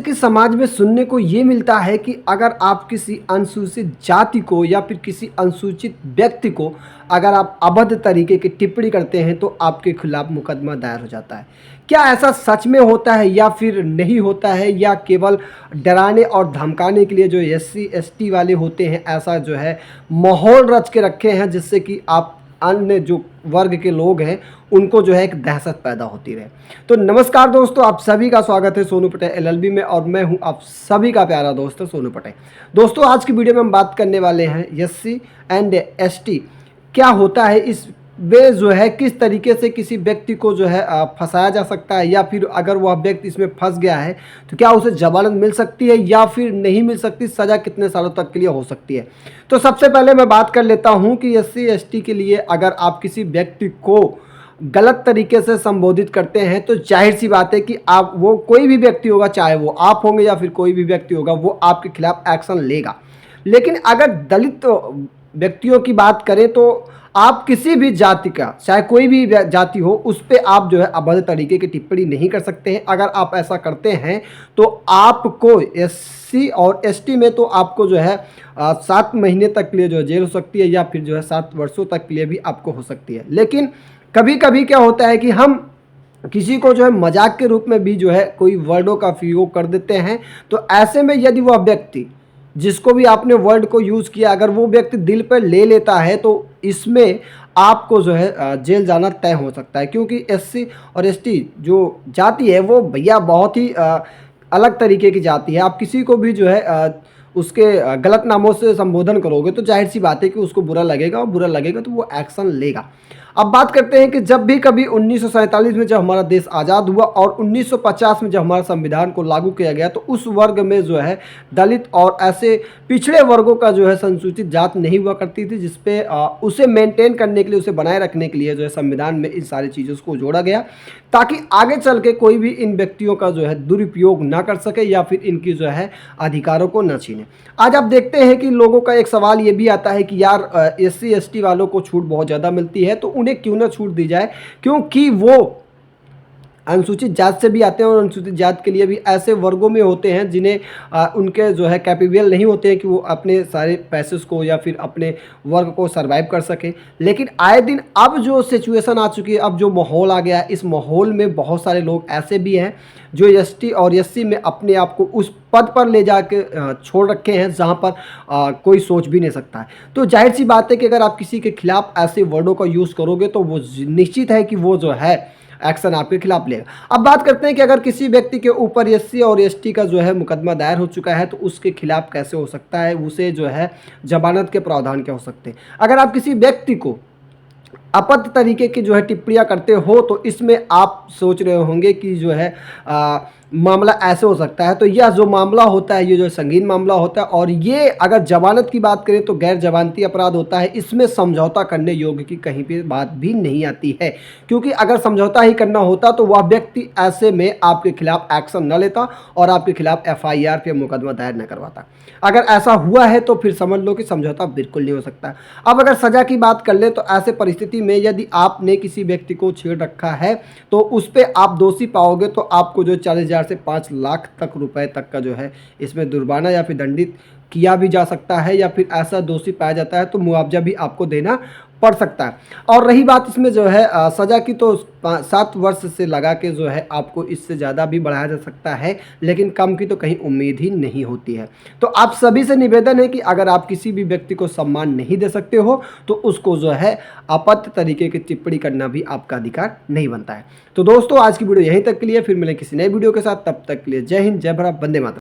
कि समाज में सुनने को ये मिलता है कि अगर आप किसी अनुसूचित जाति को या फिर किसी अनुसूचित व्यक्ति को अगर आप अभद्र तरीके की टिप्पणी करते हैं तो आपके खिलाफ मुकदमा दायर हो जाता है। क्या ऐसा सच में होता है या फिर नहीं होता है, या केवल डराने और धमकाने के लिए जो एससी एसटी वाले होते हैं ऐसा जो है माहौल रच के रखे हैं जिससे कि आप अन्य जो वर्ग के लोग हैं उनको जो है एक दहशत पैदा होती रहे। तो नमस्कार दोस्तों, आप सभी का स्वागत है सोनू पटेल एलएलबी में और मैं हूं आप सभी का प्यारा दोस्त सोनू पटेल। दोस्तों आज की वीडियो में हम बात करने वाले हैं एससी एंड एसटी क्या होता है, इस वे जो है किस तरीके से किसी व्यक्ति को जो है फंसाया जा सकता है, या फिर अगर वह व्यक्ति इसमें फंस गया है तो क्या उसे जमानत मिल सकती है या फिर नहीं मिल सकती, सज़ा कितने सालों तक के लिए हो सकती है। तो सबसे पहले मैं बात कर लेता हूं कि एससी एसटी के लिए अगर आप किसी व्यक्ति को गलत तरीके से संबोधित करते हैं तो जाहिर सी बात है कि आप वो कोई भी व्यक्ति होगा, चाहे वो आप होंगे या फिर कोई भी व्यक्ति होगा, वो आपके खिलाफ एक्शन लेगा। लेकिन अगर दलित व्यक्तियों की बात करें तो आप किसी भी जाति का, चाहे कोई भी जाति हो, उस पर आप जो है अभद्र तरीके की टिप्पणी नहीं कर सकते हैं। अगर आप ऐसा करते हैं तो आपको एससी और एसटी में तो आपको जो है 7 महीने तक के लिए जो है जेल हो सकती है, या फिर जो है 7 वर्षों तक के लिए भी आपको हो सकती है। लेकिन कभी कभी क्या होता है कि हम किसी को जो है मजाक के रूप में भी जो है कोई वर्डों का प्रयोग कर देते हैं। तो ऐसे में यदि वह व्यक्ति जिसको भी आपने वर्ड को यूज़ किया अगर वो व्यक्ति दिल पर ले लेता है तो इसमें आपको जो है जेल जाना तय हो सकता है, क्योंकि एससी और एसटी जो जाति है वो भैया बहुत ही अलग तरीके की जाति है। आप किसी को भी जो है उसके गलत नामों से संबोधन करोगे तो जाहिर सी बात है कि उसको बुरा लगेगा, और बुरा लगेगा तो वो एक्शन लेगा। अब बात करते हैं कि जब भी कभी 1947 में जब हमारा देश आज़ाद हुआ और 1950 में जब हमारा संविधान को लागू किया गया तो उस वर्ग में जो है दलित और ऐसे पिछड़े वर्गों का जो है संसूचित जात नहीं हुआ करती थी, जिसपे उसे मेंटेन करने के लिए, उसे बनाए रखने के लिए जो है संविधान में इन सारी चीज़ों को जोड़ा गया ताकि आगे चल के कोई भी इन व्यक्तियों का जो है दुरुपयोग ना कर सके या फिर इनकी जो है अधिकारों को न छीने। आज आप देखते हैं कि लोगों का एक सवाल ये भी आता है कि यार एससी एसटी वालों को छूट बहुत ज़्यादा मिलती है तो उन्हें क्यों ना छूट दी जाए, क्योंकि वो अनुसूचित जात से भी आते हैं और अनुसूचित जात के लिए भी ऐसे वर्गों में होते हैं जिन्हें उनके जो है कैपेबल नहीं होते हैं कि वो अपने सारे पैसेस को या फिर अपने वर्ग को सरवाइव कर सके। लेकिन आए दिन अब जो सिचुएशन आ चुकी है, अब जो माहौल आ गया है, इस माहौल में बहुत सारे लोग ऐसे भी हैं जो एसटी और एससी में अपने आप को उस पद पर ले जाके छोड़ रखे हैं जहां पर कोई सोच भी नहीं सकता है। तो जाहिर सी बात है कि अगर आप किसी के खिलाफ ऐसे वर्डों का यूज़ करोगे तो वो निश्चित है कि वो जो है एक्शन आपके खिलाफ लेगा। अब बात करते हैं कि अगर किसी व्यक्ति के ऊपर एससी और एसटी का जो है मुकदमा दायर हो चुका है तो उसके खिलाफ कैसे हो सकता है, उसे जो है जमानत के प्रावधान क्या हो सकते हैं। अगर आप किसी व्यक्ति को अपत्य तरीके की जो है टिप्पणियाँ करते हो तो इसमें आप सोच रहे होंगे कि जो है मामला ऐसे हो सकता है। तो यह जो मामला होता है ये जो संगीन मामला होता है, और ये अगर जमानत की बात करें तो गैर जमानती अपराध होता है। इसमें समझौता करने योग्य की कहीं पे बात भी नहीं आती है, क्योंकि अगर समझौता ही करना होता तो वह व्यक्ति ऐसे में आपके खिलाफ एक्शन न लेता और आपके खिलाफ एफआईआर पे मुकदमा दायर न करवाता। अगर ऐसा हुआ है तो फिर समझ लो कि समझौता बिल्कुल नहीं हो सकता। अब अगर सज़ा की बात कर लें तो ऐसे परिस्थिति में यदि आपने किसी व्यक्ति को छेड़ रखा है तो उस पर आप दोषी पाओगे तो आपको जो 40,000 से 5 लाख तक रुपए तक का जो है इसमें जुर्माना या फिर दंडित किया भी जा सकता है, या फिर ऐसा दोषी पाया जाता है तो मुआवजा भी आपको देना पड़ सकता है। और रही बात इसमें जो है सज़ा की, तो 7 वर्ष से लगा के जो है आपको इससे ज़्यादा भी बढ़ाया जा सकता है, लेकिन कम की तो कहीं उम्मीद ही नहीं होती है। तो आप सभी से निवेदन है कि अगर आप किसी भी व्यक्ति को सम्मान नहीं दे सकते हो तो उसको जो है अपत्य तरीके की टिप्पणी करना भी आपका अधिकार नहीं बनता है। तो दोस्तों आज की वीडियो यहीं तक के लिए, फिर मिलें किसी नए वीडियो के साथ, तब तक के लिए जय हिंद, जय भारत, वंदे मातरम।